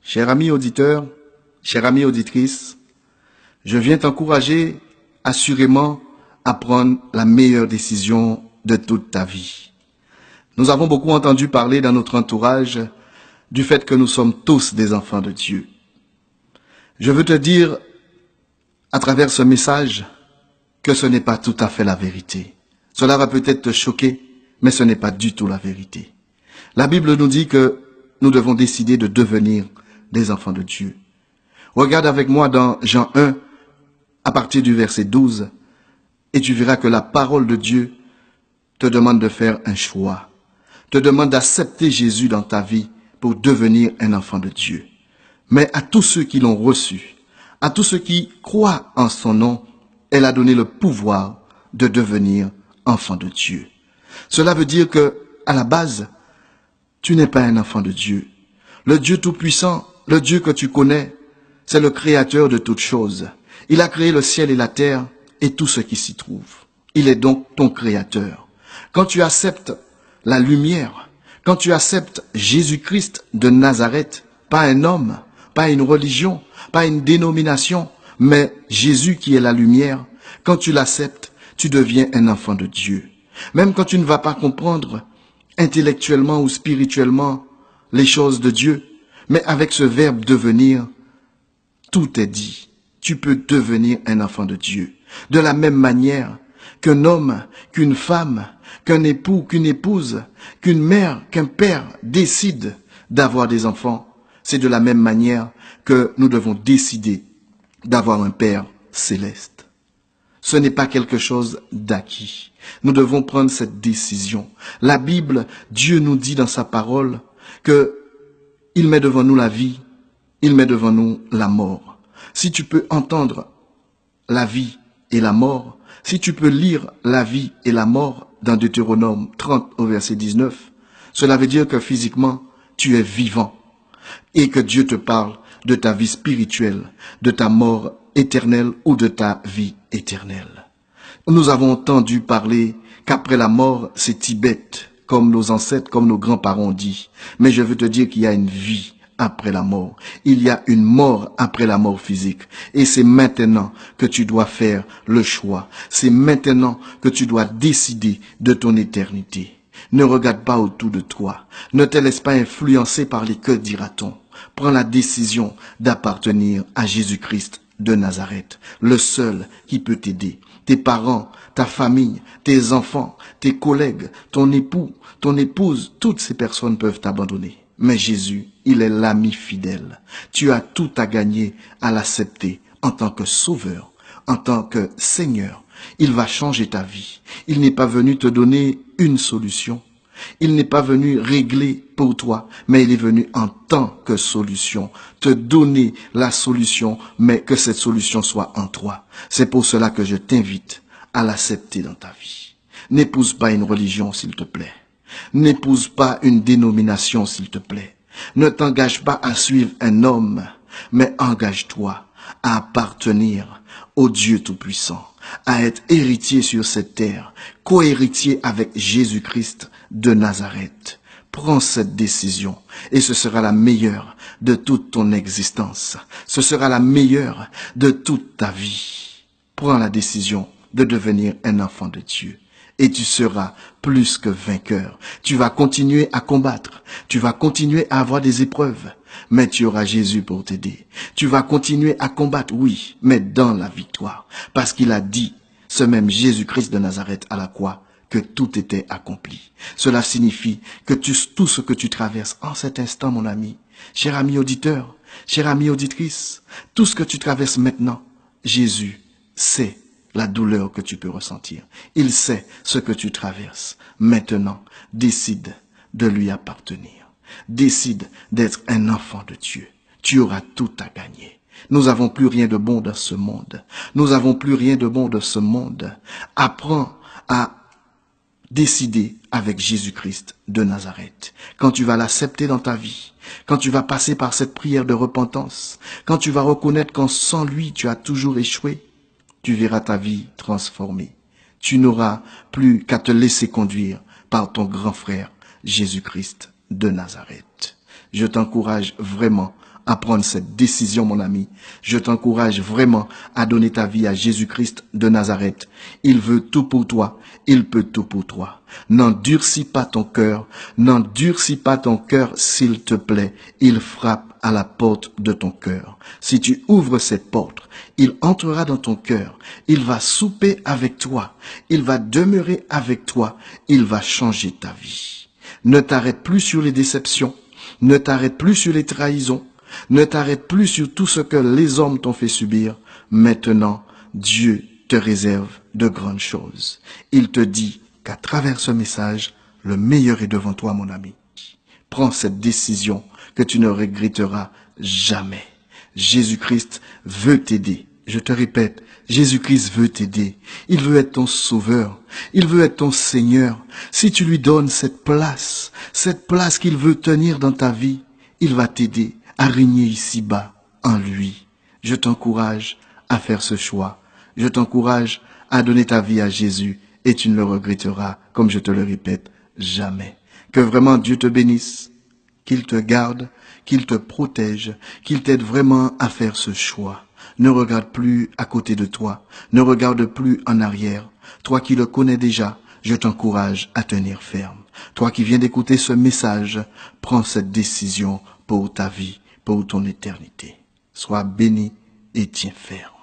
Cher ami auditeur, chère amie auditrice, je viens t'encourager assurément à prendre la meilleure décision de toute ta vie. Nous avons beaucoup entendu parler dans notre entourage du fait que nous sommes tous des enfants de Dieu. Je veux te dire à travers ce message que ce n'est pas tout à fait la vérité. Cela va peut-être te choquer, mais ce n'est pas du tout la vérité. La Bible nous dit que nous devons décider de devenir des enfants de Dieu. Regarde avec moi dans Jean 1, à partir du verset 12, et tu verras que la parole de Dieu te demande de faire un choix, te demande d'accepter Jésus dans ta vie pour devenir un enfant de Dieu. Mais à tous ceux qui l'ont reçu, à tous ceux qui croient en son nom, elle a donné le pouvoir de devenir enfant de Dieu. Cela veut dire que, à la base, tu n'es pas un enfant de Dieu. Le Dieu Tout-Puissant, le Dieu que tu connais, c'est le créateur de toutes choses. Il a créé le ciel et la terre et tout ce qui s'y trouve. Il est donc ton créateur. Quand tu acceptes la lumière, quand tu acceptes Jésus-Christ de Nazareth, pas un homme, pas une religion, pas une dénomination, mais Jésus qui est la lumière, quand tu l'acceptes, tu deviens un enfant de Dieu. Même quand tu ne vas pas comprendre intellectuellement ou spirituellement les choses de Dieu, mais avec ce verbe devenir, tout est dit. Tu peux devenir un enfant de Dieu. De la même manière qu'un homme, qu'une femme, qu'un époux, qu'une épouse, qu'une mère, qu'un père décide d'avoir des enfants, c'est de la même manière que nous devons décider d'avoir un Père céleste. Ce n'est pas quelque chose d'acquis. Nous devons prendre cette décision. La Bible, Dieu nous dit dans sa parole que il met devant nous la vie, il met devant nous la mort. Si tu peux entendre la vie et la mort, si tu peux lire la vie et la mort dans Deutéronome 30 au verset 19, cela veut dire que physiquement, tu es vivant et que Dieu te parle de ta vie spirituelle, de ta mort éternelle ou de ta vie éternelle. Nous avons entendu parler qu'après la mort, c'est Tibet, comme nos ancêtres, comme nos grands-parents ont dit. Mais je veux te dire qu'il y a une vie après la mort. Il y a une mort après la mort physique. Et c'est maintenant que tu dois faire le choix. C'est maintenant que tu dois décider de ton éternité. Ne regarde pas autour de toi. Ne te laisse pas influencer par les que dira-t-on. Prends la décision d'appartenir à Jésus-Christ de Nazareth, le seul qui peut t'aider. Tes parents, ta famille, tes enfants, tes collègues, ton époux, ton épouse, toutes ces personnes peuvent t'abandonner. Mais Jésus, il est l'ami fidèle. Tu as tout à gagner à l'accepter en tant que sauveur, en tant que Seigneur. Il va changer ta vie. Il n'est pas venu te donner une solution. Il n'est pas venu régler pour toi, mais il est venu en tant que solution, te donner la solution, mais que cette solution soit en toi. C'est pour cela que je t'invite à l'accepter dans ta vie. N'épouse pas une religion, s'il te plaît. N'épouse pas une dénomination, s'il te plaît. Ne t'engage pas à suivre un homme, mais engage-toi à appartenir au Dieu Tout-Puissant, à être héritier sur cette terre, co-héritier avec Jésus-Christ de Nazareth. Prends cette décision et ce sera la meilleure de toute ton existence. Ce sera la meilleure de toute ta vie. Prends la décision de devenir un enfant de Dieu. Et tu seras plus que vainqueur. Tu vas continuer à combattre. Tu vas continuer à avoir des épreuves. Mais tu auras Jésus pour t'aider. Tu vas continuer à combattre, oui, mais dans la victoire. Parce qu'il a dit, ce même Jésus-Christ de Nazareth à la croix, que tout était accompli. Cela signifie que tout ce que tu traverses en cet instant, mon ami, cher ami auditeur, chère amie auditrice, tout ce que tu traverses maintenant, Jésus sait la douleur que tu peux ressentir. Il sait ce que tu traverses. Maintenant, décide de lui appartenir. Décide d'être un enfant de Dieu. Tu auras tout à gagner. Nous n'avons plus rien de bon dans ce monde. Nous n'avons plus rien de bon dans ce monde. Apprends à décider avec Jésus-Christ de Nazareth. Quand tu vas l'accepter dans ta vie, quand tu vas passer par cette prière de repentance, quand tu vas reconnaître qu'en sans lui, tu as toujours échoué, tu verras ta vie transformée. Tu n'auras plus qu'à te laisser conduire par ton grand frère Jésus-Christ de Nazareth. Je t'encourage vraiment à prendre cette décision, mon ami. Je t'encourage vraiment à donner ta vie à Jésus-Christ de Nazareth. Il veut tout pour toi. Il peut tout pour toi. N'endurcis pas ton cœur. N'endurcis pas ton cœur, s'il te plaît. Il frappe à la porte de ton cœur. Si tu ouvres cette porte, il entrera dans ton cœur. Il va souper avec toi. Il va demeurer avec toi. Il va changer ta vie. Ne t'arrête plus sur les déceptions. Ne t'arrête plus sur les trahisons. Ne t'arrête plus sur tout ce que les hommes t'ont fait subir. Maintenant, Dieu te réserve de grandes choses. Il te dit qu'à travers ce message, le meilleur est devant toi, mon ami. Prends cette décision que tu ne regretteras jamais. Jésus-Christ veut t'aider. Je te répète, Jésus-Christ veut t'aider. Il veut être ton sauveur. Il veut être ton Seigneur. Si tu lui donnes cette place qu'il veut tenir dans ta vie, il va t'aider à régner ici-bas en lui. Je t'encourage à faire ce choix. Je t'encourage à donner ta vie à Jésus et tu ne le regretteras, comme je te le répète, jamais. Que vraiment Dieu te bénisse, qu'il te garde, qu'il te protège, qu'il t'aide vraiment à faire ce choix. Ne regarde plus à côté de toi, ne regarde plus en arrière. Toi qui le connais déjà, je t'encourage à tenir ferme. Toi qui viens d'écouter ce message, prends cette décision pour ta vie, pour ton éternité. Sois béni et tiens ferme.